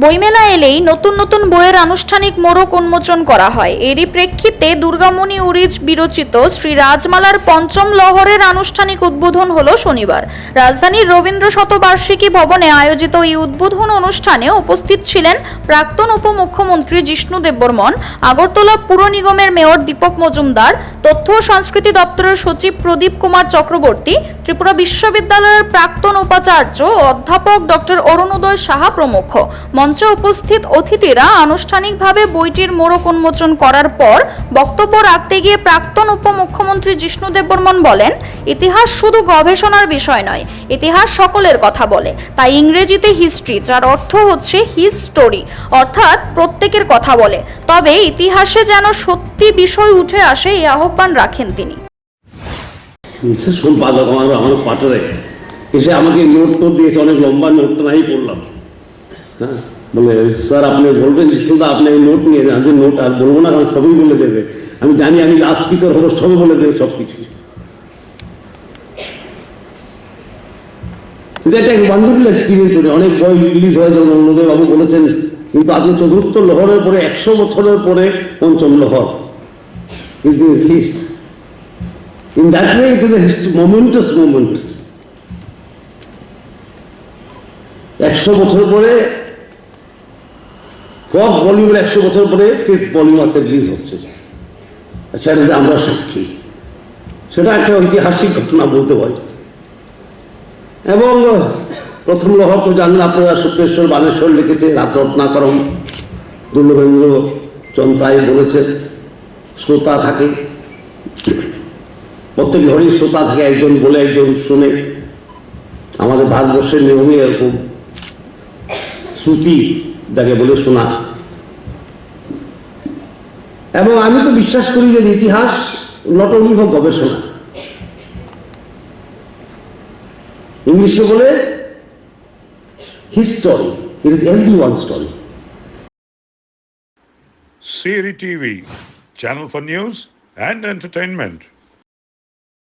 বইমেলা এলেই নতুন নতুন বইয়ের আনুষ্ঠানিক মোড়ক উন্মোচন করা হয়। এরই প্রেক্ষিতে দুর্গামণি উরিচ বিরচিত শ্রী রাজমালার পঞ্চম লহরের আনুষ্ঠানিক উদ্বোধন হলো শনিবার। রাজধানীর রবীন্দ্র শতবার্ষিকী ভবনে আয়োজিত এই উদ্বোধন অনুষ্ঠানে উপস্থিত ছিলেন প্রাক্তন উপমুখ্যমন্ত্রী জিষ্ণু দেববর্মন, আগরতলা পুর নিগমের মেয়র দীপক মজুমদার, তথ্য ও সংস্কৃতি দপ্তরের সচিব প্রদীপ কুমার চক্রবর্তী, ত্রিপুরা বিশ্ববিদ্যালয়ের প্রাক্তন উপাচার্য অধ্যাপক ডক্টর অরুণোদয় সাহা প্রমুখ। মঞ্চে উপস্থিত অতিথিরা আনুষ্ঠানিকভাবে বইটির মোড়ক উন্মোচন করার পর বক্তব্য রাখতে গিয়ে প্রাক্তন উপমুখ্যমন্ত্রী জিষ্ণু দেববর্মন বলেন, ইতিহাস শুধু গবেষণার বিষয় নয়, ইতিহাস সকলের কথা বলে। তাই ইংরেজিতে হিস্ট্রি, যার অর্থ হচ্ছে হিজ স্টোরি, অর্থাৎ প্রত্যেকের কথা বলে। তবে ইতিহাসে যেন সত্যি বিষয় উঠে আসে, এই আহ্বান রাখেন তিনি। সম্পাদক আমার পাঠারে এসে আমাকে নোট তো দিয়েছে, অনেক লম্বা নোটটা নাই পড়লাম। হ্যাঁ, বলে স্যার আপনি বলবেন যে শুধু আপনি নোট নিয়ে যান, যে নোট আর বলবো না, কারণ সবই বলে দেবে। আমি জানি আমি লাস্ট স্পিকার হবো, সবই বলে দেবে সব কিছু। এটা এক ওয়ান্ডারফুল এক্সপিরিয়েন্স। অনেক বই রিলিজ হয়, যেমন অরুণোদয় বাবু বলেছেন, কিন্তু আজকে চতুর্থ লহরের পরে 100 বছরের পরে পঞ্চম লহর। কিন্তু in that way it is a momentous moment. 100 বছর পরে ফোর্থ ভলিউমের 100 বছর পরে ফিফথ ভলিউম আজকে রিলিজ হচ্ছে। সেটা আমরা সাক্ষী, সেটা একটা ঐতিহাসিক ঘটনা বলতে পারি। এবং প্রথম লহর তো জানেন আপনারা, শুক্রেশ্বর বানেশ্বর লিখেছে, রত্নাকরম দুর্লভেন্দ্র চন্তাই বলেছে, শ্রোতা থাকে, প্রত্যেক ঘরেই শ্রোতা থাকে, একজন বলে একজন শুনে। আমাদের ভারতবর্ষের নিয়মে এরকম শ্রুতি যাকে বলে শোনা। এবং আমি তো বিশ্বাস করি যে ইতিহাস নট অনলি ফর গবেষণা, ইংলিশে বলে history, it is everyone story. CRI TV, channel for news and entertainment.